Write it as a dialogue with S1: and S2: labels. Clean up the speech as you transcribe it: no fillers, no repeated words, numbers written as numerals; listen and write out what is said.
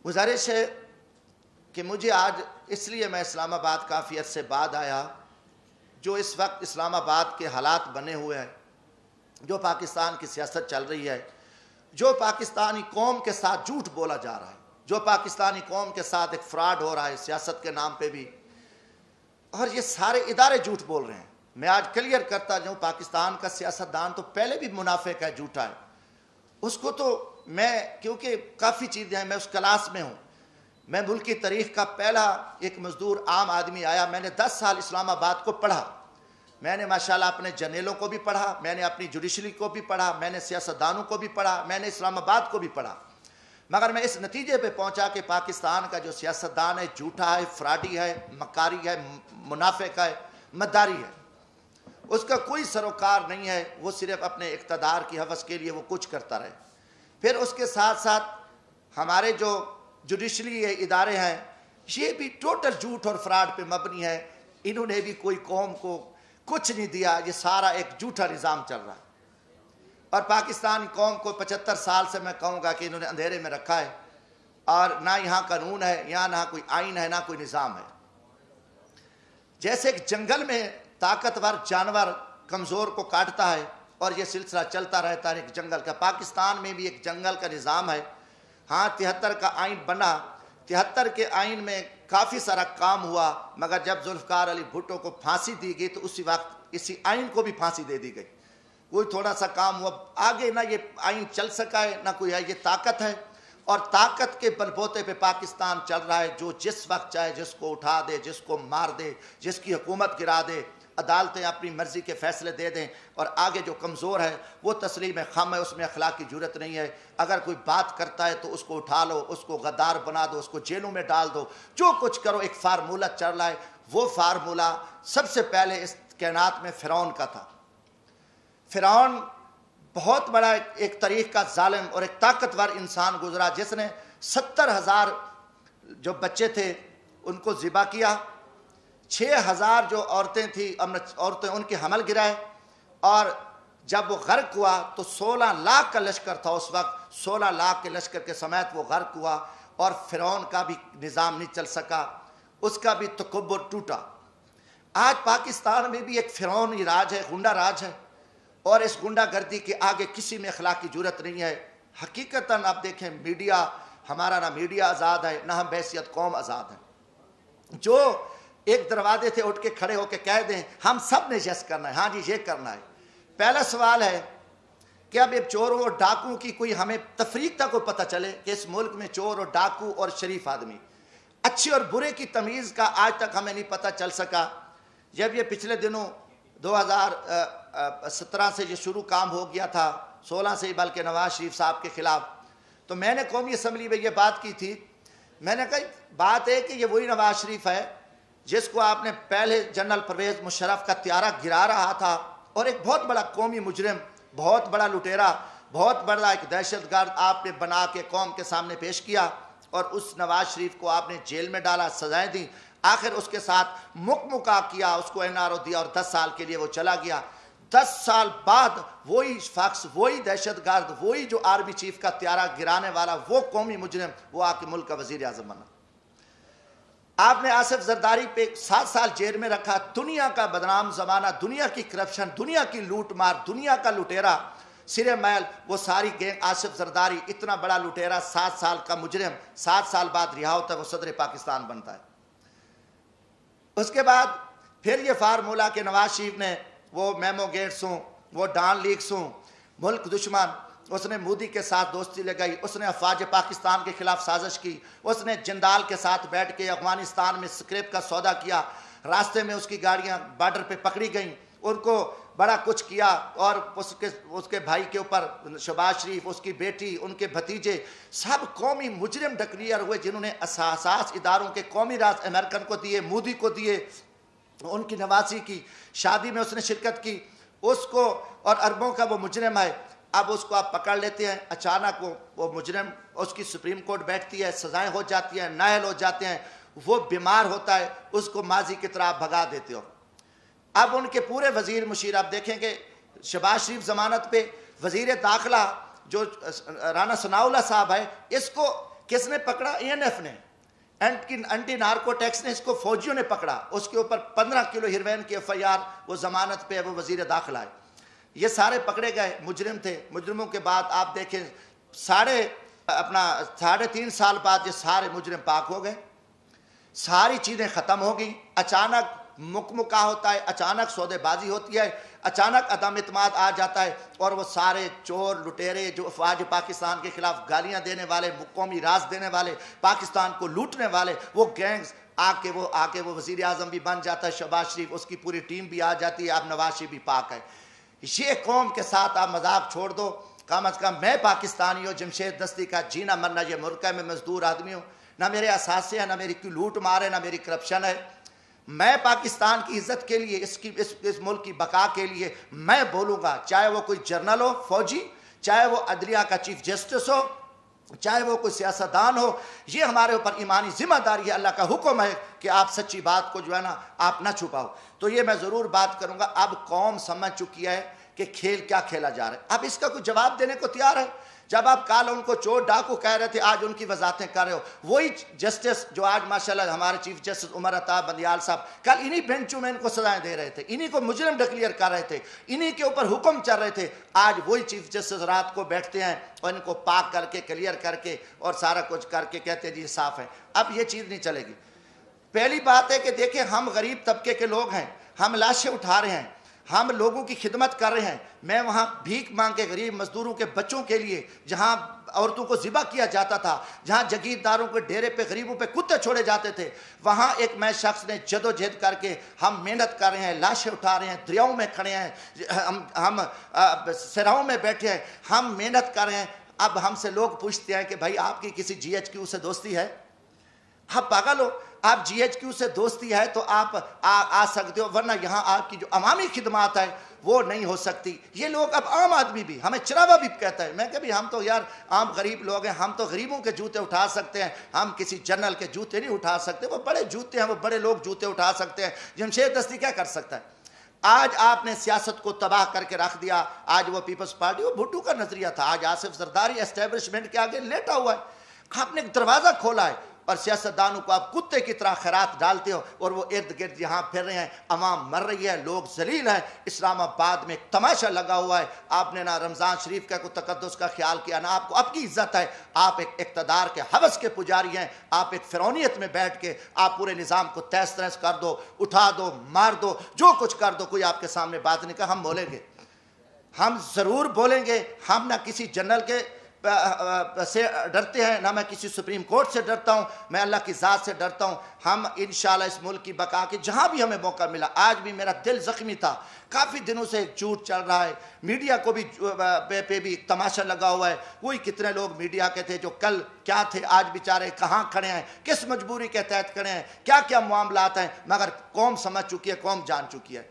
S1: گزارش ہے کہ مجھے آج اس لیے میں اسلام آباد کافی عرصے بعد آیا، جو اس وقت اسلام آباد کے حالات بنے ہوئے ہیں، جو پاکستان کی سیاست چل رہی ہے، جو پاکستانی قوم کے ساتھ جھوٹ بولا جا رہا ہے، جو پاکستانی قوم کے ساتھ ایک فراڈ ہو رہا ہے سیاست کے نام پہ بھی، اور یہ سارے ادارے جھوٹ بول رہے ہیں۔ میں آج کلیئر کرتا جاؤں، پاکستان کا سیاستدان تو پہلے بھی منافق ہے، جھوٹا ہے، اس کو تو میں کیونکہ کافی چیزیں ہیں، میں اس کلاس میں ہوں، میں ملک کی تاریخ کا پہلا ایک مزدور عام آدمی آیا، میں نے 10 سال اسلام آباد کو پڑھا، میں نے ماشاءاللہ اپنے جرنیلوں کو بھی پڑھا، میں نے اپنی جوڈیشری کو بھی پڑھا، میں نے سیاستدانوں کو بھی پڑھا، میں نے اسلام آباد کو بھی پڑھا، مگر میں اس نتیجے پہ پہنچا کہ پاکستان کا جو سیاستدان ہے جھوٹا ہے، فراڈی ہے، مکاری ہے، منافق ہے، مداری ہے، اس کا کوئی سروکار نہیں ہے، وہ صرف اپنے اقتدار کی حوث کے لیے وہ کچھ کرتا رہے۔ پھر اس کے ساتھ ساتھ ہمارے جو جوڈیشری ادارے ہیں یہ بھی ٹوٹل جھوٹ اور فراڈ پہ مبنی ہے، انہوں نے بھی کوئی قوم کو کچھ نہیں دیا، یہ سارا ایک جھوٹا نظام چل رہا ہے، اور پاکستانی قوم کو 75 سال سے میں کہوں گا کہ انہوں نے اندھیرے میں رکھا ہے، اور نہ یہاں قانون ہے، یہاں نہ کوئی آئین ہے، نہ کوئی نظام ہے۔ جیسے ایک جنگل میں طاقتور جانور کمزور کو کاٹتا ہے اور یہ سلسلہ چلتا رہتا ہے ایک جنگل کا، پاکستان میں بھی ایک جنگل کا نظام ہے۔ ہاں 73 کا آئین بنا، 73 کے آئین میں کافی سارا کام ہوا، مگر جب ذوالفقار علی بھٹو کو پھانسی دی گئی تو اسی وقت اسی آئین کو بھی پھانسی دے دی گئی، کوئی تھوڑا سا کام ہوا، آگے نہ یہ آئین چل سکا ہے نہ کوئی ہے، یہ طاقت ہے، اور طاقت کے بلبوتے پہ پاکستان چل رہا ہے، جو جس وقت چاہے جس کو اٹھا دے، جس کو مار دے، جس کی حکومت گرا دے، عدالتیں اپنی مرضی کے فیصلے دے دیں، اور آگے جو کمزور ہے وہ تسلیم خم ہے، اس میں اخلاقی جرت نہیں ہے، اگر کوئی بات کرتا ہے تو اس کو اٹھا لو، اس کو غدار بنا دو، اس کو جیلوں میں ڈال دو، جو کچھ کرو، ایک فارمولہ چل رہا ہے۔ وہ فارمولہ سب سے پہلے اس کائنات میں فرعون کا تھا۔ فرعون بہت بڑا ایک تاریخ کا ظالم اور ایک طاقتور انسان گزرا، جس نے 70,000 جو بچے تھے ان کو ذبح کیا، 6,000 جو عورتیں تھیں عورتیں ان کے حمل گرائے، اور جب وہ غرق ہوا تو 16 لاکھ کا لشکر تھا اس وقت، 16 لاکھ کے لشکر کے سمیت وہ غرق ہوا، اور فرعون کا بھی نظام نہیں چل سکا، اس کا بھی تکبر ٹوٹا۔ آج پاکستان میں بھی ایک فرعونی راج ہے، غنڈہ راج ہے، اور اس غنڈہ گردی کے آگے کسی میں اخلاقی جرت نہیں ہے۔ حقیقتاً آپ دیکھیں، میڈیا ہمارا، نہ میڈیا آزاد ہے، نہ ہم بحیثیت قوم آزاد ہیں۔ جو ایک دروازے سے اٹھ کے کھڑے ہو کے کہہ دیں ہم سب نے یس کرنا ہے، ہاں جی یہ کرنا ہے۔ پہلا سوال ہے کہ اب یہ چوروں اور ڈاکوں کی کوئی ہمیں تفریق تک کو پتہ چلے کہ اس ملک میں چور اور ڈاکو اور شریف آدمی، اچھے اور برے کی تمیز کا آج تک ہمیں نہیں پتہ چل سکا۔ جب یہ پچھلے دنوں 2017 سے یہ شروع کام ہو گیا تھا، 16 سے ہی بلکہ نواز شریف صاحب کے خلاف، تو میں نے قومی اسمبلی میں یہ بات کی تھی، میں نے کہا بات ہے کہ یہ وہی نواز شریف ہے جس کو آپ نے پہلے جنرل پرویز مشرف کا طیارہ گرا رہا تھا، اور ایک بہت بڑا قومی مجرم، بہت بڑا لٹیرا، بہت بڑا ایک دہشت گرد آپ نے بنا کے قوم کے سامنے پیش کیا، اور اس نواز شریف کو آپ نے جیل میں ڈالا، سزائیں دیں، آخر اس کے ساتھ مکمکا کیا، اس کو NRO دیا، اور 10 سال کے لیے وہ چلا گیا۔ 10 سال بعد وہی شخص، وہی دہشت گرد، وہی جو آرمی چیف کا طیارہ گرانے والا، وہ قومی مجرم، وہ آ کے ملک کا وزیر اعظم بنا۔ آپ نے آصف زرداری پہ 7 سال جیل میں رکھا، دنیا کا بدنام زمانہ، دنیا کی کرپشن، دنیا کی لوٹ مار، دنیا کا لٹیرا سرے میل، وہ ساری گینگ، آصف زرداری اتنا بڑا لٹیرا، 7 سال کا مجرم، 7 سال بعد رہا ہوتا ہے، وہ صدر پاکستان بنتا ہے۔ اس کے بعد پھر یہ فارمولہ کہ نواز شریف نے وہ میمو گیٹس ہوں، وہ ڈان لیکس ہوں، ملک دشمن، اس نے مودی کے ساتھ دوستی لگائی، اس نے افواج پاکستان کے خلاف سازش کی، اس نے جندال کے ساتھ بیٹھ کے افغانستان میں سکریپ کا سودا کیا، راستے میں اس کی گاڑیاں بارڈر پہ پکڑی گئیں، ان کو بڑا کچھ کیا، اور اس کے بھائی کے اوپر شہباز شریف، اس کی بیٹی، ان کے بھتیجے، سب قومی مجرم ڈکلیئر ہوئے، جنہوں نے اساس اداروں کے قومی راز امریکن کو دیے، مودی کو دیے، ان کی نواسی کی شادی میں اس نے شرکت کی، اس کو، اور اربوں کا وہ مجرم ہے۔ اب اس کو آپ پکڑ لیتے ہیں، اچانک وہ مجرم، اس کی سپریم کورٹ بیٹھتی ہے، سزائیں ہو جاتی ہیں، نااہل ہو جاتے ہیں، وہ بیمار ہوتا ہے، اس کو ماضی کی طرح بھگا دیتے ہو۔ اب ان کے پورے وزیر مشیر، آپ دیکھیں کہ شہباز شریف ضمانت پہ، وزیر داخلہ جو رانا ثناء اللہ صاحب ہے، اس کو کس نے پکڑا؟ ENF نے، اینٹی نارکوٹیکس نے اس کو فوجیوں نے پکڑا، اس کے اوپر 15 کلو ہیروین کی FIR، وہ ضمانت پہ وہ وزیر داخلہ ہے، یہ سارے پکڑے گئے، مجرم تھے۔ مجرموں کے بعد آپ دیکھیں 3.5 سال بعد یہ سارے مجرم پاک ہو گئے، ساری چیزیں ختم ہو گئیں، اچانک مکمکا ہوتا ہے، اچانک سودے بازی ہوتی ہے، اچانک عدم اعتماد آ جاتا ہے، اور وہ سارے چور لٹیرے جو افواج پاکستان کے خلاف گالیاں دینے والے، قومی راز دینے والے، پاکستان کو لوٹنے والے، وہ گینگز آ کے وہ وزیر اعظم بھی بن جاتا ہے شہباز شریف، اس کی پوری ٹیم بھی آ جاتی ہے، اب نواز شریف بھی پاک ہے۔ یہ قوم کے ساتھ آپ مذاق چھوڑ دو، کم از کم میں پاکستانی ہوں، جمشید دستی کا جینا مرنا یہ ملک ہے، میں مزدور آدمی ہوں، نہ میرے اثاثے ہیں، نہ میری کوئی لوٹ مار ہے، نہ میری کرپشن ہے۔ میں پاکستان کی عزت کے لیے، اس ملک کی بقا کے لیے میں بولوں گا، چاہے وہ کوئی جرنل ہو، فوجی، چاہے وہ عدلیہ کا چیف جسٹس ہو، چاہے وہ کوئی سیاستدان ہو، یہ ہمارے اوپر ایمانی ذمہ داری ہے، اللہ کا حکم ہے کہ آپ سچی بات کو جو ہے نا آپ نہ چھپاؤ۔ تو یہ میں ضرور بات کروں گا، اب قوم سمجھ چکی ہے کہ کھیل کیا کھیلا جا رہا ہے، اب اس کا کوئی جواب دینے کو تیار ہے؟ جب آپ کال ان کو چور ڈاکو کہہ رہے تھے، آج ان کی وضاحتیں کر رہے ہو، وہی جسٹس جو آج ماشاءاللہ ہمارے چیف جسٹس عمر عطا بندیال صاحب کل انہی بینچوں میں ان کو سزائیں دے رہے تھے، انہی کو مجرم ڈکلیئر کر رہے تھے، انہی کے اوپر حکم چل رہے تھے، آج وہی چیف جسٹس رات کو بیٹھتے ہیں اور ان کو پاک کر کے کلیئر کر کے اور سارا کچھ کر کے کہتے ہیں جی صاف ہے۔ اب یہ چیز نہیں چلے گی۔ پہلی بات ہے کہ دیکھیں ہم غریب طبقے کے لوگ ہیں، ہم لاشیں اٹھا رہے ہیں، ہم لوگوں کی خدمت کر رہے ہیں۔ میں وہاں بھیک مانگ کے غریب مزدوروں کے بچوں کے لیے، جہاں عورتوں کو ذبح کیا جاتا تھا، جہاں جگیرداروں کے ڈیرے پہ غریبوں پہ کتے چھوڑے جاتے تھے، وہاں ایک میں شخص نے جدوجہد کر کے ہم محنت کر رہے ہیں، لاشیں اٹھا رہے ہیں، دریاؤں میں کھڑے ہیں، ہم صحراؤں میں بیٹھے ہیں، ہم محنت کر رہے ہیں۔ اب ہم سے لوگ پوچھتے ہیں کہ بھائی آپ کی کسی GHQ سے دوستی ہے؟ آپ پاگل ہو؟ آپ GHQ سے دوستی ہے تو آپ آ سکتے ہو، ورنہ یہاں آپ کی جو عوامی خدمات ہے وہ نہیں ہو سکتی۔ یہ لوگ اب عام آدمی بھی ہمیں چراوا بھی کہتا ہے، میں کہ بھی ہم تو یار عام غریب لوگ ہیں، ہم تو غریبوں کے جوتے اٹھا سکتے ہیں، ہم کسی جنرل کے جوتے نہیں اٹھا سکتے، وہ بڑے جوتے ہیں، وہ بڑے لوگ جوتے اٹھا سکتے ہیں، جمشید دستی کیا کر سکتا ہے؟ آج آپ نے سیاست کو تباہ کر کے رکھ دیا، آج وہ پیپلز پارٹی، وہ بھٹو کا نظریہ تھا، آج آصف زرداری اسٹیبلشمنٹ کے آگے لیٹا ہوا ہے، آپ نے ایک دروازہ کھولا ہے، اور سیاستدانوں کو آپ کتے کی طرح خیرات ڈالتے ہو، اور وہ ارد گرد یہاں پھر رہے ہیں، عوام مر رہی ہے، لوگ ذلیل ہیں۔ اسلام آباد میں ایک تماشا لگا ہوا ہے، آپ نے نہ رمضان شریف کا کوئی تقدس کا خیال کیا، نہ آپ کو اب کی عزت ہے، آپ ایک اقتدار کے ہوس کے پجاری ہیں، آپ ایک فرعونیت میں بیٹھ کے آپ پورے نظام کو تہس نہس کر دو، اٹھا دو، مار دو، جو کچھ کر دو، کوئی آپ کے سامنے بات نہیں کہا۔ ہم بولیں گے، ہم ضرور بولیں گے، ہم نہ کسی جنرل کے سے ڈرتے ہیں، نہ میں کسی سپریم کورٹ سے ڈرتا ہوں، میں اللہ کی ذات سے ڈرتا ہوں۔ ہم انشاءاللہ اس ملک کی بقا کے جہاں بھی ہمیں موقع ملا، آج بھی میرا دل زخمی تھا، کافی دنوں سے ایک جھوٹ چل رہا ہے، میڈیا کو بھی پہ بھی تماشا لگا ہوا ہے، وہی کتنے لوگ میڈیا کے تھے جو کل کیا تھے، آج بیچارے کہاں کھڑے ہیں، کس مجبوری کے تحت کھڑے ہیں، کیا کیا معاملات ہیں، مگر قوم سمجھ چکی ہے، قوم جان چکی ہے۔